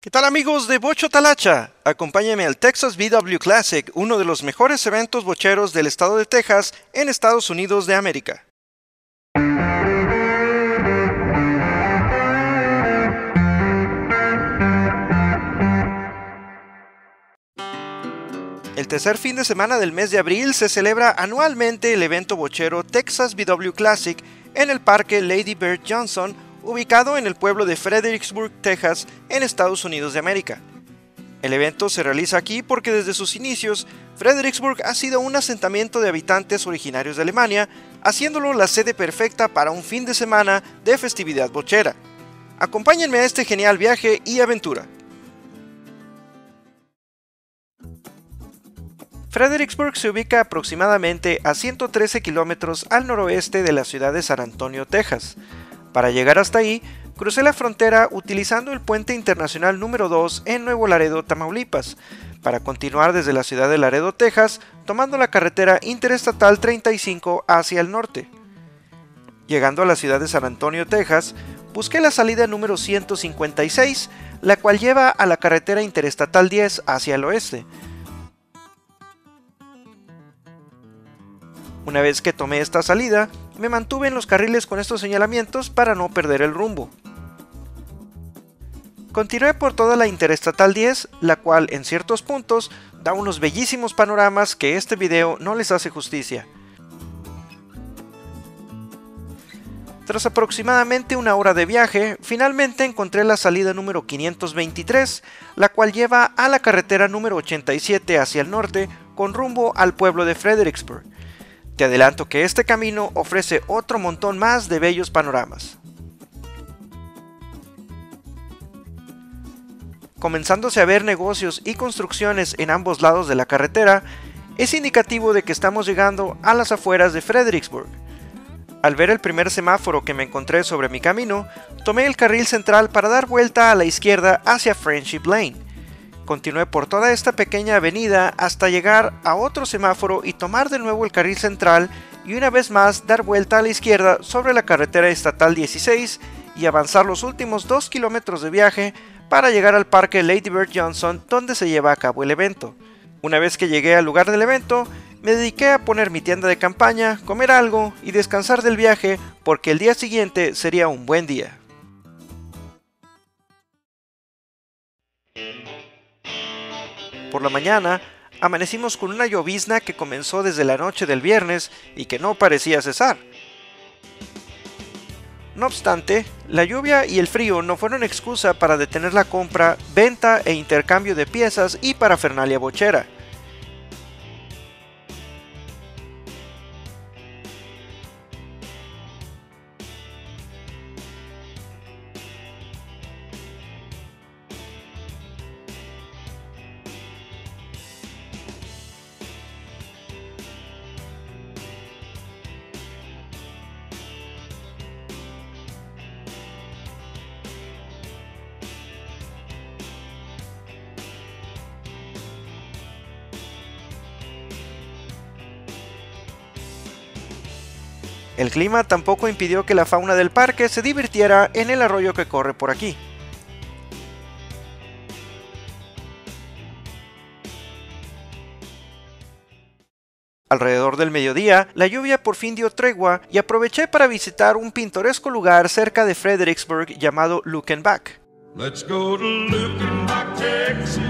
¿Qué tal amigos de Bocho Talacha? Acompáñenme al Texas VW Classic, uno de los mejores eventos bocheros del estado de Texas en Estados Unidos de América. El tercer fin de semana del mes de abril se celebra anualmente el evento bochero Texas VW Classic en el Parque Lady Bird Johnson, ubicado en el pueblo de Fredericksburg, Texas, en Estados Unidos de América. El evento se realiza aquí porque desde sus inicios, Fredericksburg ha sido un asentamiento de habitantes originarios de Alemania, haciéndolo la sede perfecta para un fin de semana de festividad bochera. Acompáñenme a este genial viaje y aventura. Fredericksburg se ubica aproximadamente a 113 kilómetros al noroeste de la ciudad de San Antonio, Texas. Para llegar hasta ahí, crucé la frontera utilizando el puente internacional número 2 en Nuevo Laredo, Tamaulipas, para continuar desde la ciudad de Laredo, Texas, tomando la carretera interestatal 35 hacia el norte. Llegando a la ciudad de San Antonio, Texas, busqué la salida número 156, la cual lleva a la carretera interestatal 10 hacia el oeste. Una vez que tomé esta salida, me mantuve en los carriles con estos señalamientos para no perder el rumbo. Continué por toda la Interestatal 10, la cual en ciertos puntos da unos bellísimos panoramas que este video no les hace justicia. Tras aproximadamente una hora de viaje, finalmente encontré la salida número 523, la cual lleva a la carretera número 87 hacia el norte con rumbo al pueblo de Fredericksburg. Te adelanto que este camino ofrece otro montón más de bellos panoramas. Comenzándose a ver negocios y construcciones en ambos lados de la carretera, es indicativo de que estamos llegando a las afueras de Fredericksburg. Al ver el primer semáforo que me encontré sobre mi camino, tomé el carril central para dar vuelta a la izquierda hacia Friendship Lane. Continué por toda esta pequeña avenida hasta llegar a otro semáforo y tomar de nuevo el carril central y una vez más dar vuelta a la izquierda sobre la carretera estatal 16 y avanzar los últimos 2 kilómetros de viaje para llegar al parque Lady Bird Johnson donde se lleva a cabo el evento. Una vez que llegué al lugar del evento, me dediqué a poner mi tienda de campaña, comer algo y descansar del viaje porque el día siguiente sería un buen día. Por la mañana, amanecimos con una llovizna que comenzó desde la noche del viernes y que no parecía cesar. No obstante, la lluvia y el frío no fueron excusa para detener la compra, venta e intercambio de piezas y parafernalia bochera. El clima tampoco impidió que la fauna del parque se divirtiera en el arroyo que corre por aquí. Alrededor del mediodía, la lluvia por fin dio tregua y aproveché para visitar un pintoresco lugar cerca de Fredericksburg llamado Luckenbach. Let's go to Luckenbach, Texas,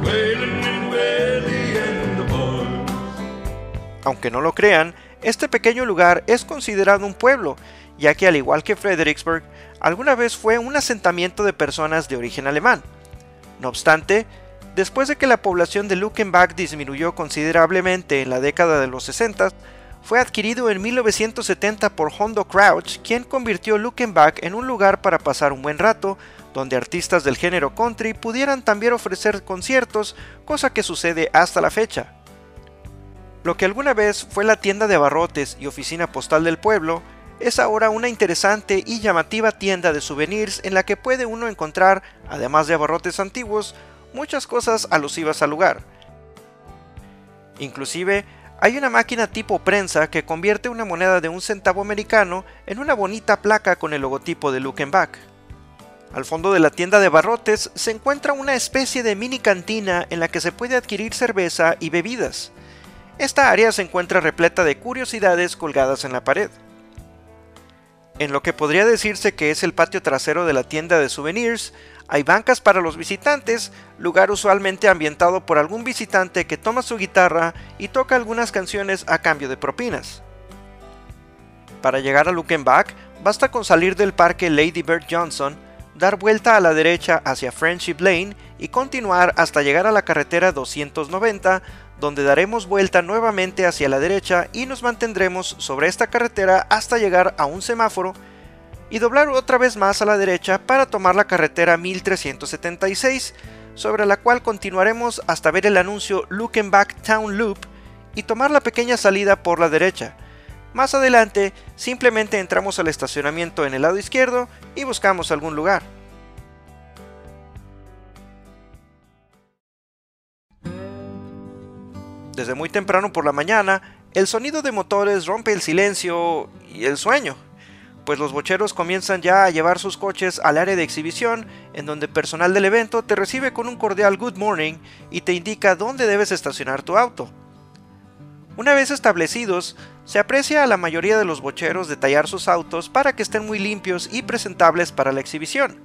with Waylon and Willie and the boys. Aunque no lo crean, este pequeño lugar es considerado un pueblo, ya que al igual que Fredericksburg, alguna vez fue un asentamiento de personas de origen alemán. No obstante, después de que la población de Luckenbach disminuyó considerablemente en la década de los 60, fue adquirido en 1970 por Hondo Crouch, quien convirtió Luckenbach en un lugar para pasar un buen rato, donde artistas del género country pudieran también ofrecer conciertos, cosa que sucede hasta la fecha. Lo que alguna vez fue la tienda de abarrotes y oficina postal del pueblo, es ahora una interesante y llamativa tienda de souvenirs en la que puede uno encontrar, además de abarrotes antiguos, muchas cosas alusivas al lugar. Inclusive, hay una máquina tipo prensa que convierte una moneda de 1 centavo americano en una bonita placa con el logotipo de Luckenbach. Al fondo de la tienda de barrotes se encuentra una especie de mini cantina en la que se puede adquirir cerveza y bebidas. Esta área se encuentra repleta de curiosidades colgadas en la pared. En lo que podría decirse que es el patio trasero de la tienda de souvenirs, hay bancas para los visitantes, lugar usualmente ambientado por algún visitante que toma su guitarra y toca algunas canciones a cambio de propinas. Para llegar a Luckenbach, basta con salir del parque Lady Bird Johnson, dar vuelta a la derecha hacia Friendship Lane y continuar hasta llegar a la carretera 290, donde daremos vuelta nuevamente hacia la derecha y nos mantendremos sobre esta carretera hasta llegar a un semáforo y doblar otra vez más a la derecha para tomar la carretera 1376, sobre la cual continuaremos hasta ver el anuncio Luckenbach Town Loop y tomar la pequeña salida por la derecha. Más adelante, simplemente entramos al estacionamiento en el lado izquierdo y buscamos algún lugar. Desde muy temprano por la mañana, el sonido de motores rompe el silencio y el sueño, pues los bocheros comienzan ya a llevar sus coches al área de exhibición, en donde personal del evento te recibe con un cordial good morning y te indica dónde debes estacionar tu auto. Una vez establecidos, se aprecia a la mayoría de los bocheros detallar sus autos para que estén muy limpios y presentables para la exhibición.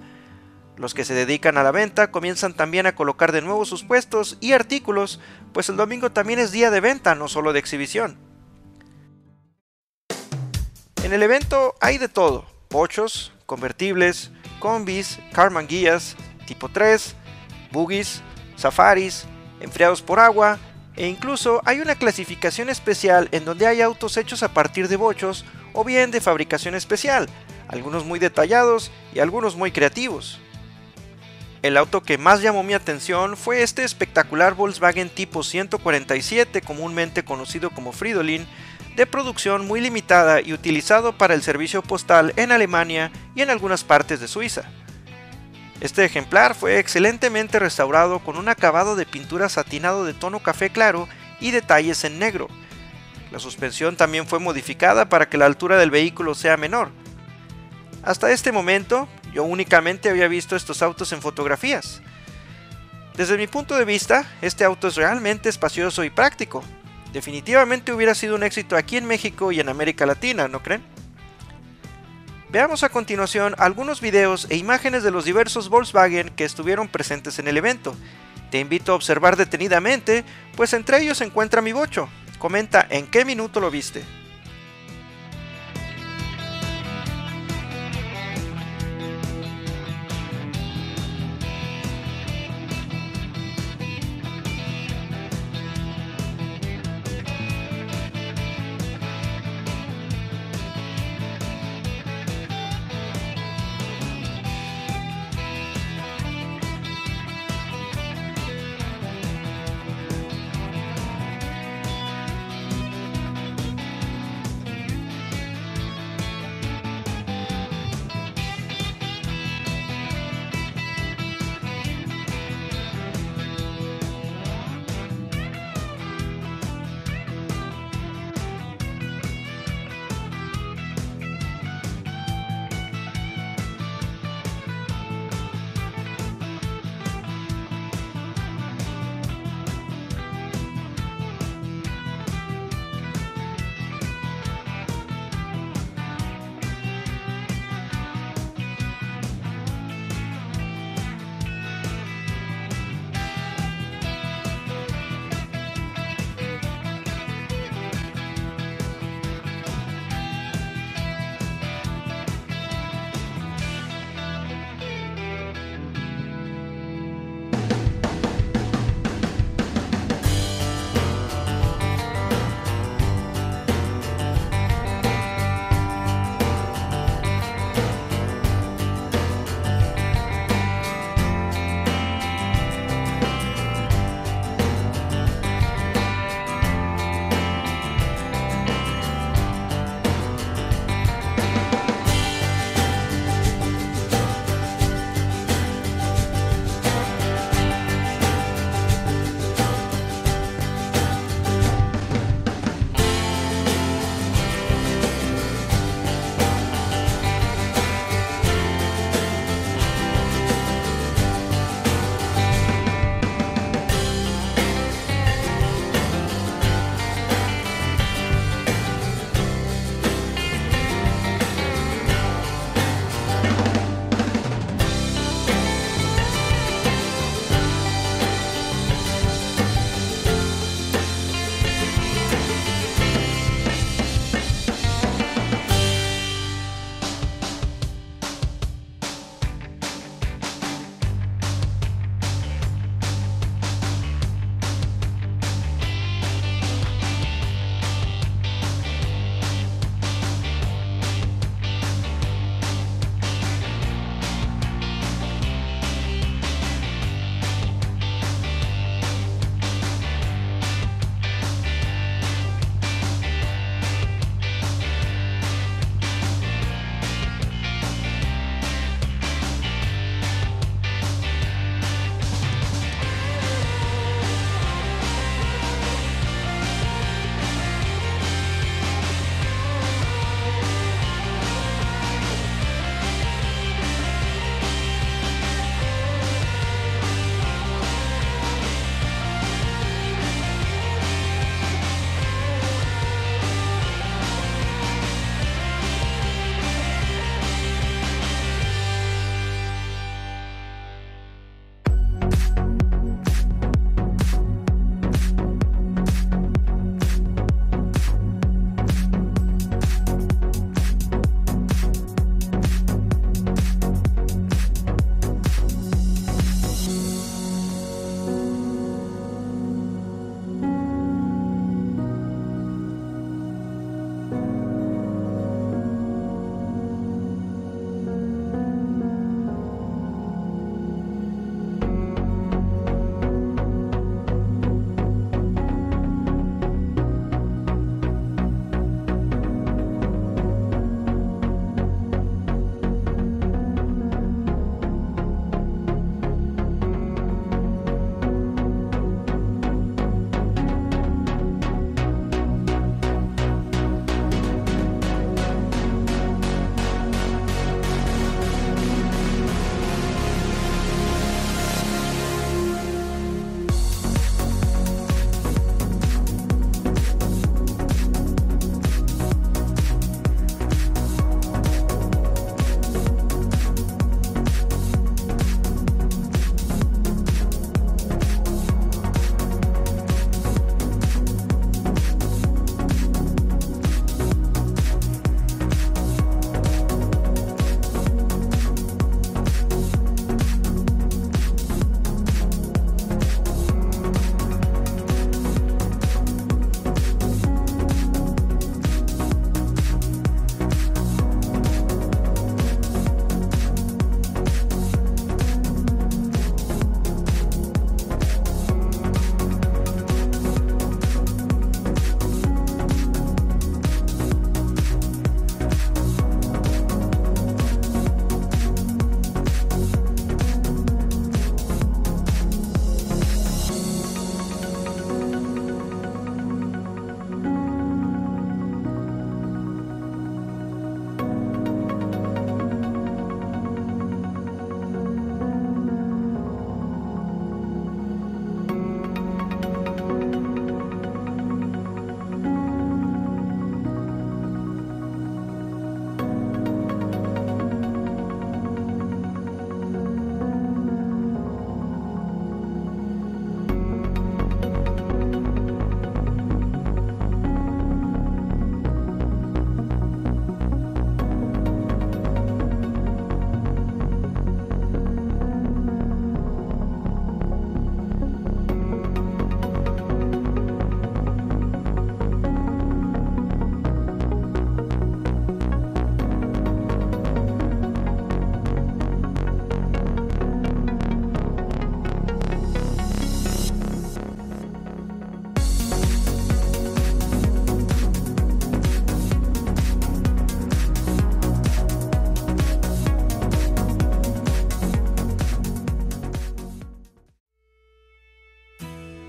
Los que se dedican a la venta comienzan también a colocar de nuevo sus puestos y artículos, pues el domingo también es día de venta, no solo de exhibición. En el evento hay de todo: bochos, convertibles, combis, carmanguías, tipo 3, buggies, safaris, enfriados por agua, e incluso hay una clasificación especial en donde hay autos hechos a partir de bochos o bien de fabricación especial, algunos muy detallados y algunos muy creativos. El auto que más llamó mi atención fue este espectacular Volkswagen tipo 147, comúnmente conocido como Fridolin, de producción muy limitada y utilizado para el servicio postal en Alemania y en algunas partes de Suiza. Este ejemplar fue excelentemente restaurado con un acabado de pintura satinado de tono café claro y detalles en negro. La suspensión también fue modificada para que la altura del vehículo sea menor. Hasta este momento, yo únicamente había visto estos autos en fotografías. Desde mi punto de vista, este auto es realmente espacioso y práctico. Definitivamente hubiera sido un éxito aquí en México y en América Latina, ¿no creen? Veamos a continuación algunos videos e imágenes de los diversos Volkswagen que estuvieron presentes en el evento. Te invito a observar detenidamente, pues entre ellos se encuentra mi bocho. Comenta en qué minuto lo viste.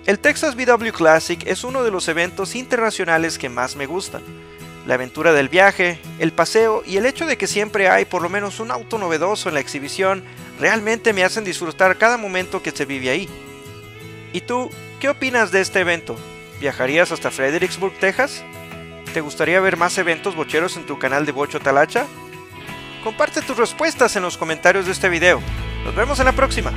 El Texas VW Classic es uno de los eventos internacionales que más me gustan. La aventura del viaje, el paseo y el hecho de que siempre hay por lo menos un auto novedoso en la exhibición realmente me hacen disfrutar cada momento que se vive ahí. ¿Y tú, qué opinas de este evento? ¿Viajarías hasta Fredericksburg, Texas? ¿Te gustaría ver más eventos bocheros en tu canal de Bocho Talacha? Comparte tus respuestas en los comentarios de este video. Nos vemos en la próxima.